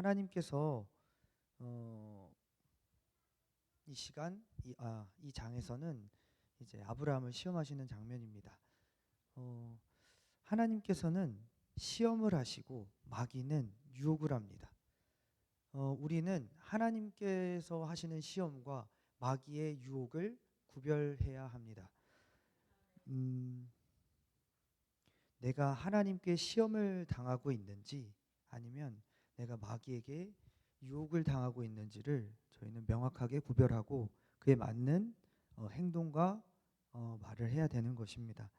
하나님께서 어, 이 시간 이 장에서는 이제 아브라함을 시험하시는 장면입니다. 어, 하나님께서는 시험을 하시고 마귀는 유혹을 합니다. 우리는 하나님께서 하시는 시험과 마귀의 유혹을 구별해야 합니다. 내가 하나님께 시험을 당하고 있는지 아니면 내가 마귀에게 유혹을 당하고 있는지를 저희는 명확하게 구별하고 그에 맞는 행동과 말을 해야 되는 것입니다.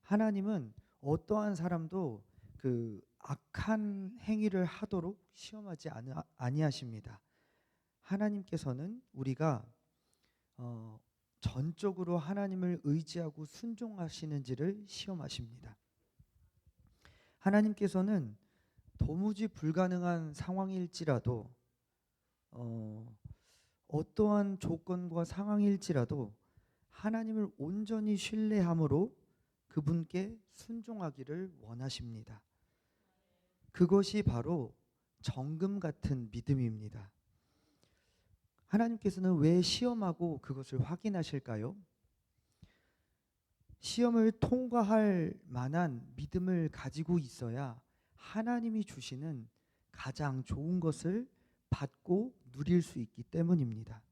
하나님은 어떠한 사람도 그 악한 행위를 하도록 시험하지 아니하십니다. 하나님께서는 우리가 전적으로 하나님을 의지하고 순종하시는지를 시험하십니다. 하나님께서는 도무지 불가능한 상황일지라도 어떠한 조건과 상황일지라도 하나님을 온전히 신뢰함으로 그분께 순종하기를 원하십니다. 그것이 바로 정금 같은 믿음입니다. 하나님께서는 왜 시험하고 그것을 확인하실까요? 시험을 통과할 만한 믿음을 가지고 있어야 하나님이 주시는 가장 좋은 것을 받고 누릴 수 있기 때문입니다.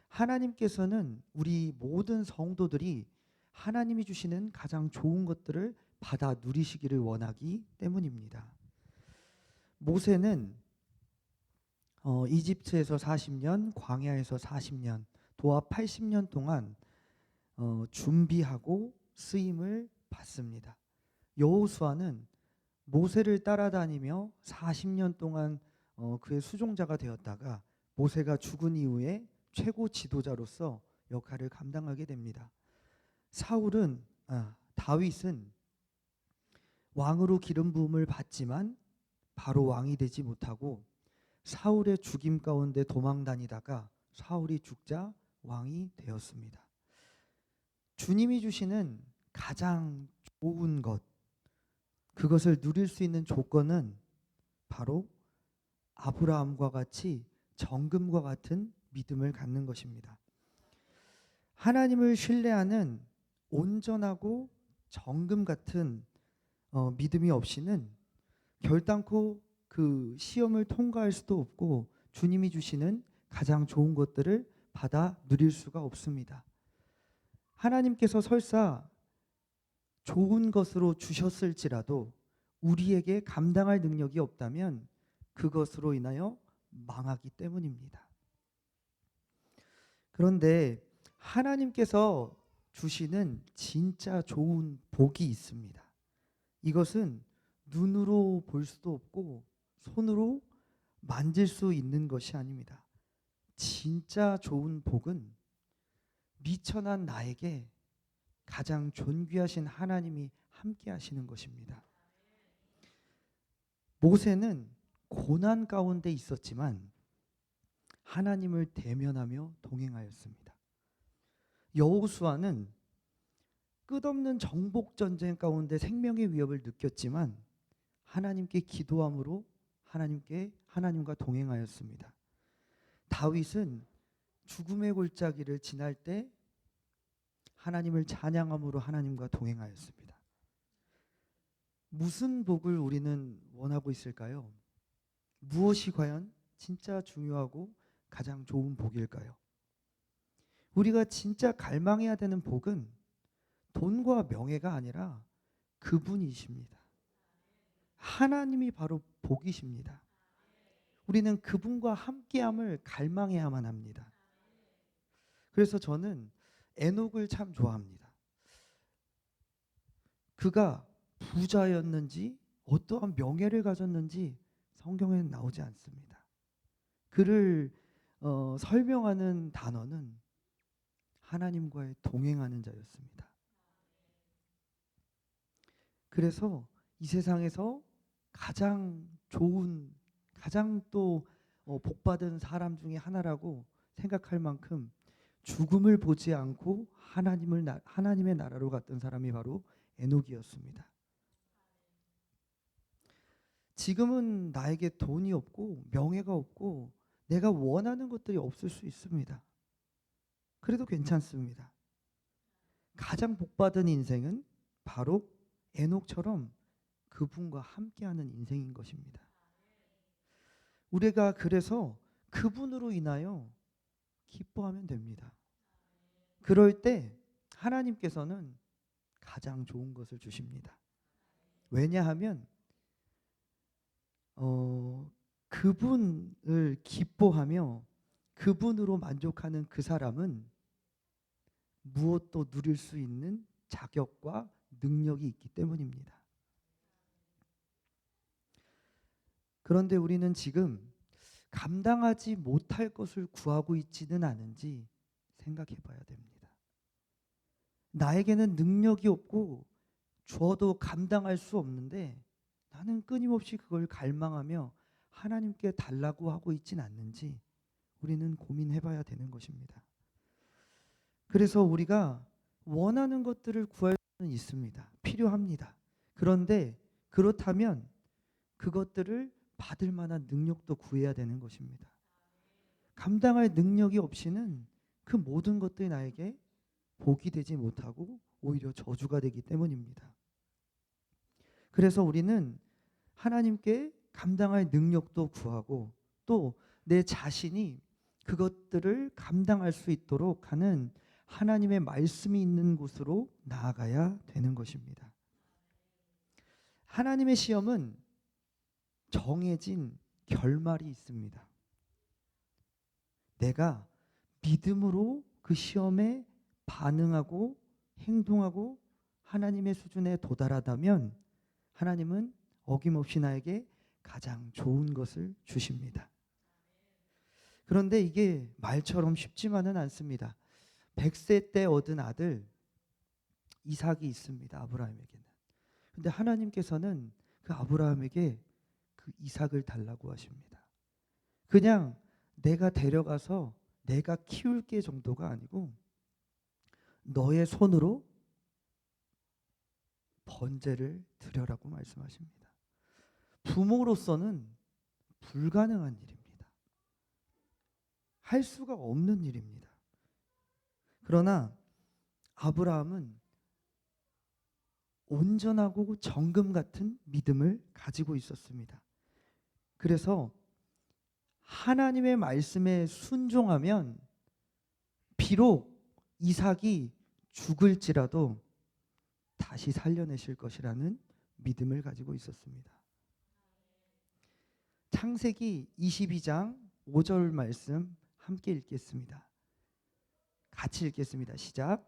하나님께서는 우리 모든 성도들이 하나님이 주시는 가장 좋은 것들을 받아 누리시기를 원하기 때문입니다. 모세는 이집트에서 40년, 광야에서 40년, 도합 80년 동안 준비하고 쓰임을 받습니다. 여호수아는 모세를 따라다니며 40년 동안 그의 수종자가 되었다가 모세가 죽은 이후에 최고 지도자로서 역할을 감당하게 됩니다. 다윗은 왕으로 기름 부음을 받지만 바로 왕이 되지 못하고 사울의 죽임 가운데 도망 다니다가 사울이 죽자 왕이 되었습니다. 주님이 주시는 가장 좋은 것, 그것을 누릴 수 있는 조건은 바로 아브라함과 같이 정금과 같은 믿음을 갖는 것입니다. 하나님을 신뢰하는 온전하고 정금 같은 믿음이 없이는 결단코 그 시험을 통과할 수도 없고 주님이 주시는 가장 좋은 것들을 받아 누릴 수가 없습니다. 하나님께서 설사 좋은 것으로 주셨을지라도 우리에게 감당할 능력이 없다면 그것으로 인하여 망하기 때문입니다. 그런데 하나님께서 주시는 진짜 좋은 복이 있습니다. 이것은 눈으로 볼 수도 없고 손으로 만질 수 있는 것이 아닙니다. 진짜 좋은 복은 미천한 나에게 가장 존귀하신 하나님이 함께 하시는 것입니다. 모세는 고난 가운데 있었지만 하나님을 대면하며 동행하였습니다. 여호수아는 끝없는 정복 전쟁 가운데 생명의 위협을 느꼈지만 하나님께 기도함으로 하나님과 동행하였습니다. 다윗은 죽음의 골짜기를 지날 때 하나님을 찬양함으로 하나님과 동행하였습니다. 무슨 복을 우리는 원하고 있을까요? 무엇이 과연 진짜 중요하고 가장 좋은 복일까요? 우리가 진짜 갈망해야 되는 복은 돈과 명예가 아니라 그분이십니다. 하나님이 바로 복이십니다. 우리는 그분과 함께함을 갈망해야만 합니다. 그래서 저는 에녹을 참 좋아합니다. 그가 부자였는지 어떠한 명예를 가졌는지 성경에는 나오지 않습니다. 그를 설명하는 단어는 하나님과의 동행하는 자였습니다. 그래서 이 세상에서 가장 좋은, 가장 또 복받은 사람 중에 하나라고 생각할 만큼 죽음을 보지 않고 하나님의 나라로 갔던 사람이 바로 에녹이었습니다. 지금은 나에게 돈이 없고 명예가 없고 내가 원하는 것들이 없을 수 있습니다. 그래도 괜찮습니다. 가장 복받은 인생은 바로 에녹처럼 그분과 함께하는 인생인 것입니다. 우리가 그래서 그분으로 인하여 기뻐하면 됩니다. 그럴 때 하나님께서는 가장 좋은 것을 주십니다. 왜냐하면 그분을 기뻐하며 그분으로 만족하는 그 사람은 무엇도 누릴 수 있는 자격과 능력이 있기 때문입니다. 그런데 우리는 지금 감당하지 못할 것을 구하고 있지는 않은지 생각해 봐야 됩니다. 나에게는 능력이 없고 줘도 감당할 수 없는데 나는 끊임없이 그걸 갈망하며 하나님께 달라고 하고 있진 않는지 우리는 고민해 봐야 되는 것입니다. 그래서 우리가 원하는 것들을 구할 수는 있습니다. 필요합니다. 그런데 그렇다면 그것들을 받을 만한 능력도 구해야 되는 것입니다. 감당할 능력이 없이는 그 모든 것들이 나에게 복이 되지 못하고 오히려 저주가 되기 때문입니다. 그래서 우리는 하나님께 감당할 능력도 구하고 또 내 자신이 그것들을 감당할 수 있도록 하는 하나님의 말씀이 있는 곳으로 나아가야 되는 것입니다. 하나님의 시험은 정해진 결말이 있습니다. 내가 믿음으로 그 시험에 반응하고 행동하고 하나님의 수준에 도달하다면 하나님은 어김없이 나에게 가장 좋은 것을 주십니다. 그런데 이게 말처럼 쉽지만은 않습니다. 100세 때 얻은 아들 이삭이 있습니다. 아브라함에게는. 그런데 하나님께서는 그 아브라함에게 그 이삭을 달라고 하십니다. 그냥 내가 데려가서 내가 키울게 정도가 아니고 너의 손으로 번제를 드려라고 말씀하십니다. 부모로서는 불가능한 일입니다. 할 수가 없는 일입니다. 그러나 아브라함은 온전하고 정금 같은 믿음을 가지고 있었습니다. 그래서 하나님의 말씀에 순종하면 비록 이삭이 죽을지라도 다시 살려내실 것이라는 믿음을 가지고 있었습니다. 창세기 22장 5절 말씀 함께 읽겠습니다. 같이 읽겠습니다. 시작.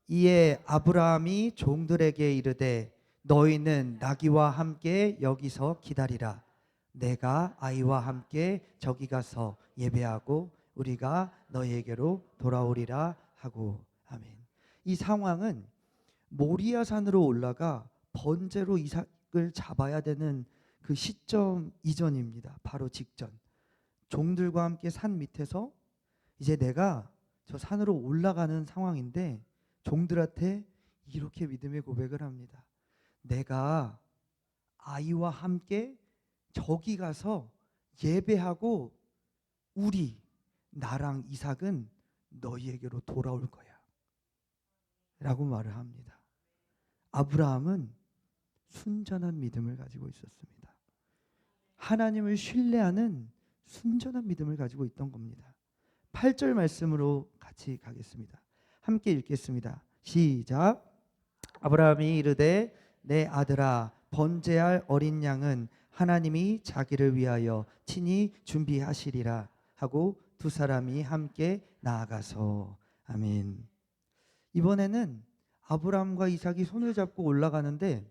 이에 아브라함이 종들에게 이르되 너희는 나귀와 함께 여기서 기다리라. 내가 아이와 함께 저기 가서 예배하고 우리가 너희에게로 돌아오리라 하고. 아멘. 이 상황은 모리아 산으로 올라가 번제로 이삭을 잡아야 되는 그 시점 이전입니다. 바로 직전. 종들과 함께 산 밑에서 이제 내가 저 산으로 올라가는 상황인데 종들한테 이렇게 믿음의 고백을 합니다. 내가 아이와 함께 저기 가서 예배하고 나랑 이삭은 너희에게로 돌아올 거야 라고 말을 합니다. 아브라함은 순전한 믿음을 가지고 있었습니다. 하나님을 신뢰하는 순전한 믿음을 가지고 있던 겁니다. 8절 말씀으로 같이 가겠습니다. 함께 읽겠습니다. 시작. 아브라함이 이르되 내 아들아 번제할 어린 양은 하나님이 자기를 위하여 친히 준비하시리라 하고 두 사람이 함께 나아가서. 아멘. 이번에는 아브라함과 이삭이 손을 잡고 올라가는데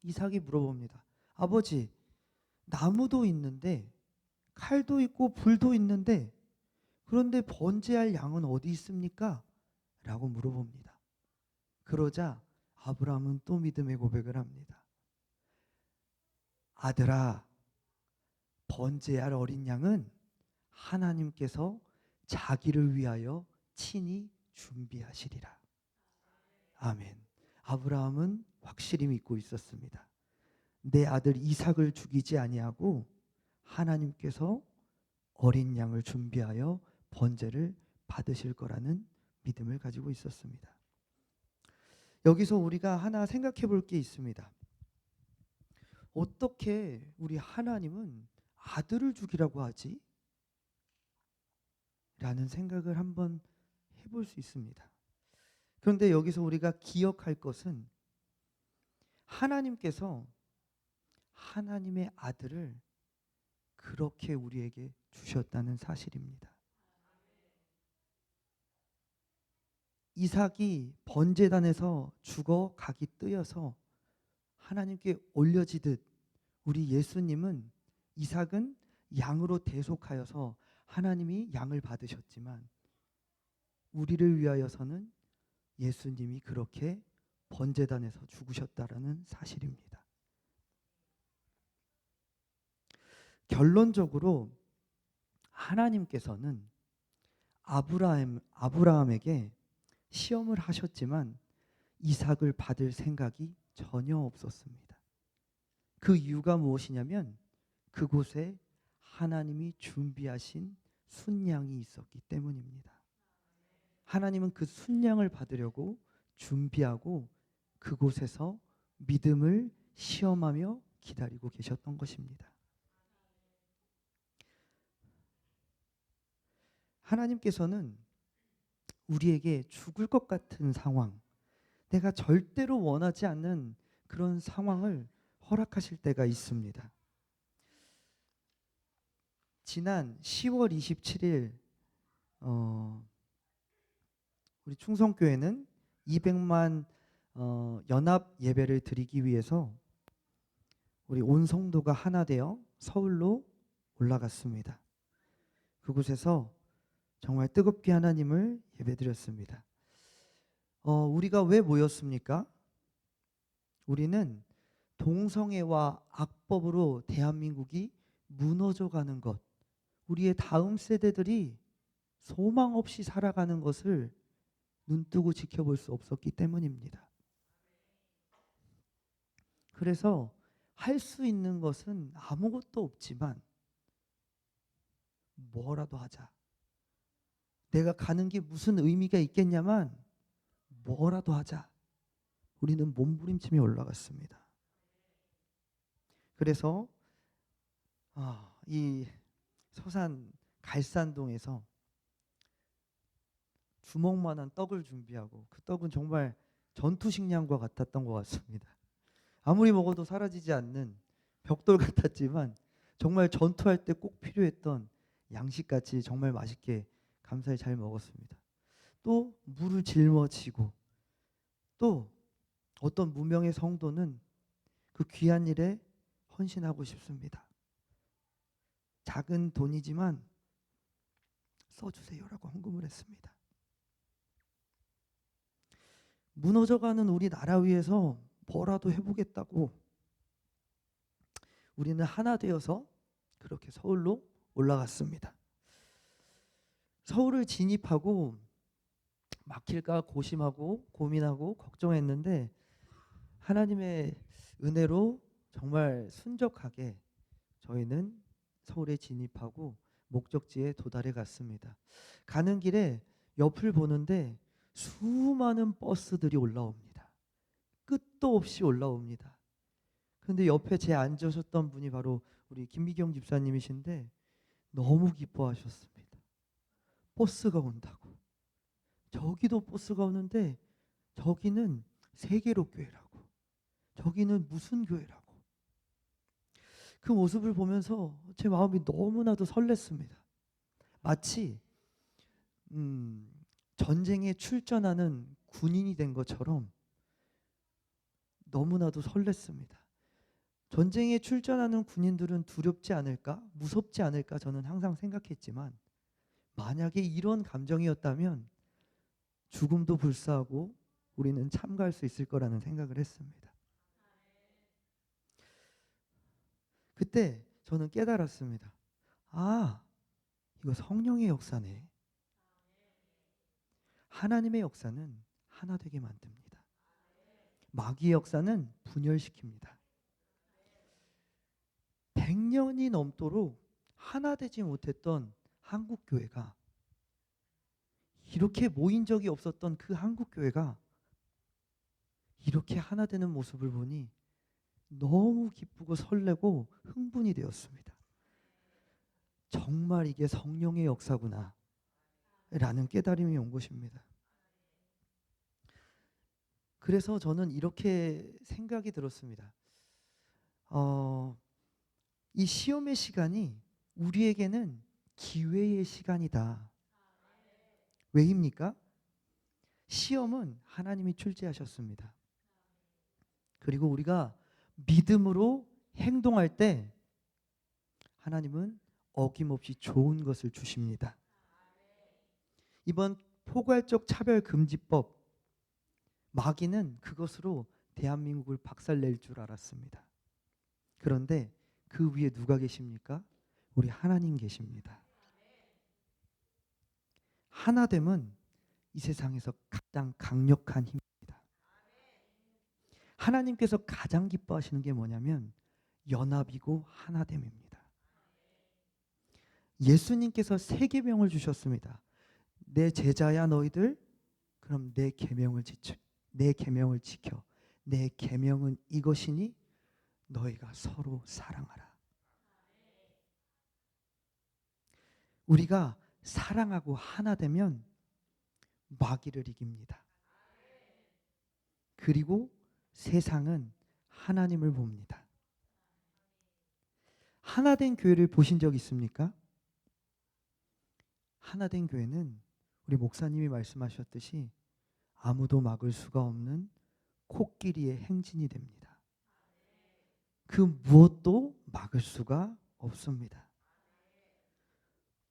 이삭이 물어봅니다. 아버지, 나무도 있는데 칼도 있고 불도 있는데 그런데 번제할 양은 어디 있습니까? 라고 물어봅니다. 그러자 아브라함은 또 믿음의 고백을 합니다. 아들아, 번제할 어린 양은 하나님께서 자기를 위하여 친히 준비하시리라. 아멘. 아브라함은 확실히 믿고 있었습니다. 내 아들 이삭을 죽이지 아니하고 하나님께서 어린 양을 준비하여 번제를 받으실 거라는 믿음을 가지고 있었습니다. 여기서 우리가 하나 생각해 볼 게 있습니다. 어떻게 우리 하나님은 아들을 죽이라고 하지? 라는 생각을 한번 해볼 수 있습니다. 그런데 여기서 우리가 기억할 것은 하나님께서 하나님의 아들을 그렇게 우리에게 주셨다는 사실입니다. 이삭이 번제단에서 죽어가기 뜨여서 하나님께 올려지듯 우리 예수님은 이삭은 양으로 대속하여서 하나님이 양을 받으셨지만 우리를 위하여서는 예수님이 그렇게 번제단에서 죽으셨다라는 사실입니다. 결론적으로 하나님께서는 아브라함에게 시험을 하셨지만 이삭을 받을 생각이 전혀 없었습니다. 그 이유가 무엇이냐면 그곳에 하나님이 준비하신 순양이 있었기 때문입니다. 하나님은 그 순양을 받으려고 준비하고 그곳에서 믿음을 시험하며 기다리고 계셨던 것입니다. 하나님께서는 우리에게 죽을 것 같은 상황, 내가 절대로 원하지 않는 그런 상황을 허락하실 때가 있습니다. 지난 10월 27일 우리 충성교회는 200만 연합 예배를 드리기 위해서 우리 온 성도가 하나 되어 서울로 올라갔습니다. 그곳에서 정말 뜨겁게 하나님을 예배드렸습니다. 우리가 왜 모였습니까? 우리는 동성애와 악법으로 대한민국이 무너져가는 것, 우리의 다음 세대들이 소망 없이 살아가는 것을 눈뜨고 지켜볼 수 없었기 때문입니다. 그래서 할 수 있는 것은 아무것도 없지만 뭐라도 하자. 내가 가는 게 무슨 의미가 있겠냐만 뭐라도 하자. 우리는 몸부림치며 올라갔습니다. 그래서 이 서산 갈산동에서 주먹만한 떡을 준비하고 그 떡은 정말 전투식량과 같았던 것 같습니다. 아무리 먹어도 사라지지 않는 벽돌 같았지만 정말 전투할 때 꼭 필요했던 양식같이 정말 맛있게 감사히 잘 먹었습니다. 또 물을 짊어지고 또 어떤 무명의 성도는 그 귀한 일에 헌신하고 싶습니다. 작은 돈이지만 써주세요라고 헌금을 했습니다. 무너져가는 우리 나라 위해서 뭐라도 해보겠다고 우리는 하나 되어서 그렇게 서울로 올라갔습니다. 서울을 진입하고 막힐까 고심하고 고민하고 걱정했는데 하나님의 은혜로 정말 순적하게 저희는 서울에 진입하고 목적지에 도달해 갔습니다. 가는 길에 옆을 보는데 수많은 버스들이 올라옵니다. 끝도 없이 올라옵니다. 그런데 옆에 제 앉으셨던 분이 바로 우리 김미경 집사님이신데 너무 기뻐하셨습니다. 버스가 온다고. 저기도 버스가 오는데 저기는 세계로 교회라고. 저기는 무슨 교회라고. 그 모습을 보면서 제 마음이 너무나도 설렜습니다. 마치 전쟁에 출전하는 군인이 된 것처럼 너무나도 설렜습니다. 전쟁에 출전하는 군인들은 두렵지 않을까? 무섭지 않을까? 저는 항상 생각했지만 만약에 이런 감정이었다면 죽음도 불사하고 우리는 참가할 수 있을 거라는 생각을 했습니다. 그때 저는 깨달았습니다. 이거 성령의 역사네. 하나님의 역사는 하나 되게 만듭니다. 마귀의 역사는 분열시킵니다. 100년이 넘도록 하나 되지 못했던 한국 교회가, 이렇게 모인 적이 없었던 그 한국 교회가 이렇게 하나 되는 모습을 보니 너무 기쁘고 설레고 흥분이 되었습니다. 정말 이게 성령의 역사구나 라는 깨달음이 온 것입니다. 그래서 저는 이렇게 생각이 들었습니다. 이 시험의 시간이 우리에게는 기회의 시간이다. 왜입니까? 시험은 하나님이 출제하셨습니다. 그리고 우리가 믿음으로 행동할 때 하나님은 어김없이 좋은 것을 주십니다. 이번 포괄적 차별금지법, 마귀는 그것으로 대한민국을 박살낼 줄 알았습니다. 그런데 그 위에 누가 계십니까? 우리 하나님 계십니다. 하나됨은 이 세상에서 가장 강력한 힘입니다. 하나님께서 가장 기뻐하시는 게 뭐냐면 연합이고 하나됨입니다. 예수님께서 세 계명을 주셨습니다. 내 제자야 너희들, 그럼 내 계명을 지켜. 내 계명은 이것이니 너희가 서로 사랑하라. 우리가 사랑하고 하나 되면 마귀를 이깁니다. 그리고 세상은 하나님을 봅니다. 하나된 교회를 보신 적 있습니까? 하나된 교회는 우리 목사님이 말씀하셨듯이 아무도 막을 수가 없는 코끼리의 행진이 됩니다. 그 무엇도 막을 수가 없습니다.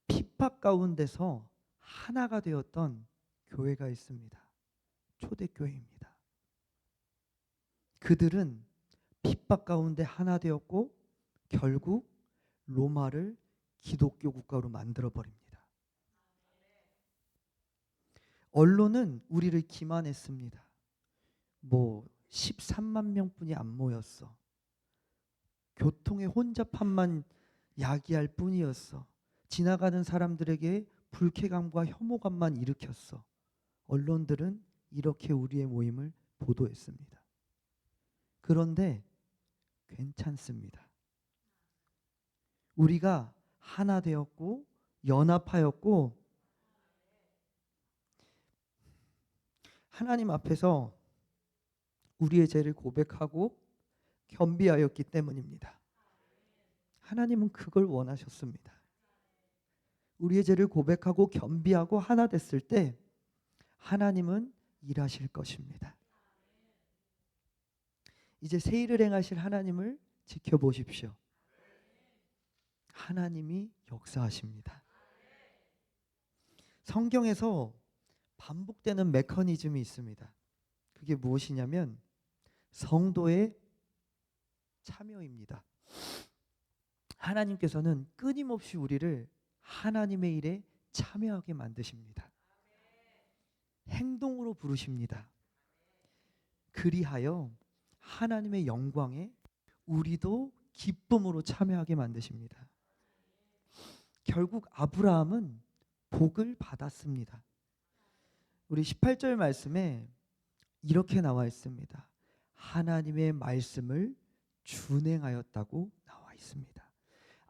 핍박 가운데서 하나가 되었던 교회가 있습니다. 초대교회입니다. 그들은 핍박 가운데 하나 되었고 결국 로마를 기독교 국가로 만들어버립니다. 언론은 우리를 기만했습니다. 13만 명뿐이 안 모였어. 교통의 혼잡함만 야기할 뿐이었어. 지나가는 사람들에게 불쾌감과 혐오감만 일으켰어. 언론들은 이렇게 우리의 모임을 보도했습니다. 그런데 괜찮습니다. 우리가 하나 되었고 연합하였고 하나님 앞에서 우리의 죄를 고백하고 겸비하였기 때문입니다. 하나님은 그걸 원하셨습니다. 우리의 죄를 고백하고 겸비하고 하나 됐을 때 하나님은 일하실 것입니다. 이제 새 일을 행하실 하나님을 지켜보십시오. 하나님이 역사하십니다. 성경에서 반복되는 메커니즘이 있습니다. 그게 무엇이냐면 성도의 참여입니다. 하나님께서는 끊임없이 우리를 하나님의 일에 참여하게 만드십니다. 행동으로 부르십니다. 그리하여 하나님의 영광에 우리도 기쁨으로 참여하게 만드십니다. 결국 아브라함은 복을 받았습니다. 우리 18절 말씀에 이렇게 나와 있습니다. 하나님의 말씀을 준행하였다고 나와 있습니다.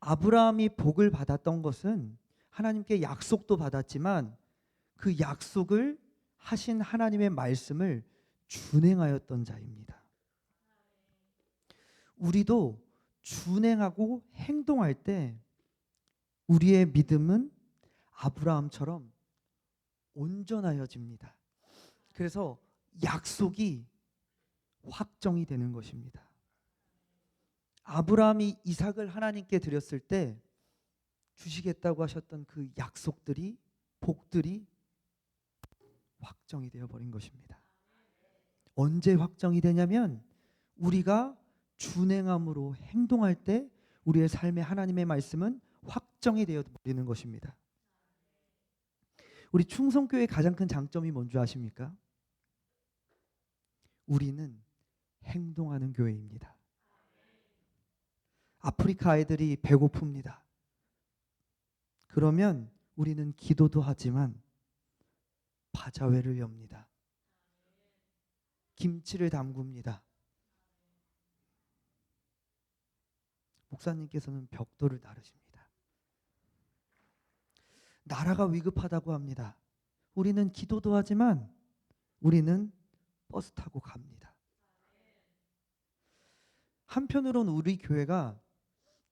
아브라함이 복을 받았던 것은 하나님께 약속도 받았지만 그 약속을 하신 하나님의 말씀을 준행하였던 자입니다. 우리도 준행하고 행동할 때 우리의 믿음은 아브라함처럼 온전하여집니다. 그래서 약속이 확정이 되는 것입니다. 아브라함이 이삭을 하나님께 드렸을 때 주시겠다고 하셨던 그 약속들이, 복들이 확정이 되어버린 것입니다. 언제 확정이 되냐면 우리가 준행함으로 행동할 때 우리의 삶에 하나님의 말씀은 확정이 되어버리는 것입니다. 우리 충성교회의 가장 큰 장점이 뭔지 아십니까? 우리는 행동하는 교회입니다. 아프리카 아이들이 배고픕니다. 그러면 우리는 기도도 하지만 바자회를 엽니다. 김치를 담굽니다. 목사님께서는 벽돌을 나르십니다. 나라가 위급하다고 합니다. 우리는 기도도 하지만 우리는 버스 타고 갑니다. 한편으로는 우리 교회가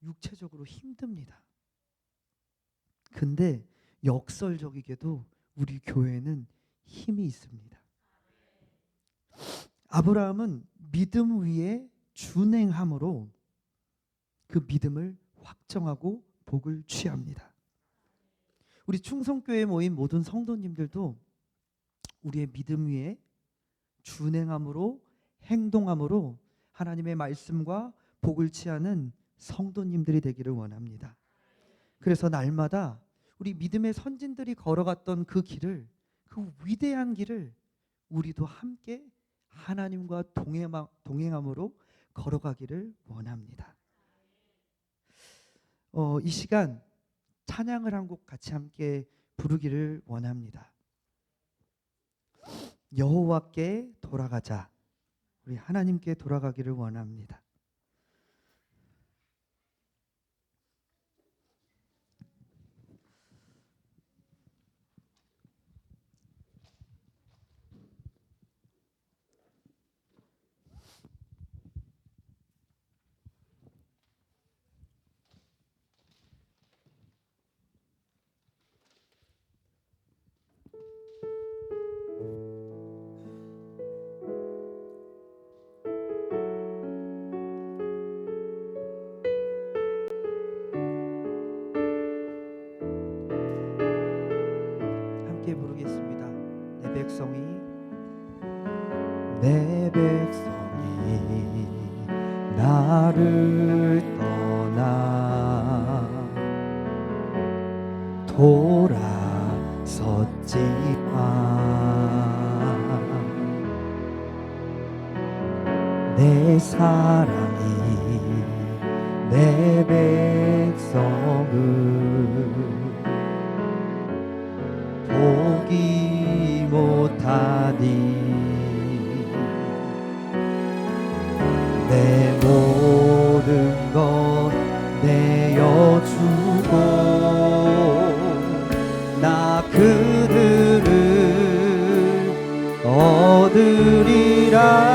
육체적으로 힘듭니다. 근데 역설적이게도 우리 교회는 힘이 있습니다. 아브라함은 믿음 위에 준행함으로 그 믿음을 확정하고 복을 취합니다. 우리 충성교회에 모인 모든 성도님들도 우리의 믿음 위에 준행함으로 행동함으로 하나님의 말씀과 복을 취하는 성도님들이 되기를 원합니다. 그래서 날마다 우리 믿음의 선진들이 걸어갔던 그 길을, 그 위대한 길을 우리도 함께 하나님과 동행함으로 걸어가기를 원합니다. 이 시간 찬양을 한 곡 같이 함께 부르기를 원합니다. 여호와께 돌아가자. 우리 하나님께 돌아가기를 원합니다. 함께 부르겠습니다. 내 백성이 나를 떠나 돌아섰지만 내 사랑이 내 백성을 포기 못하니 내 모든 것 내어주고 나 그들을 얻으리라.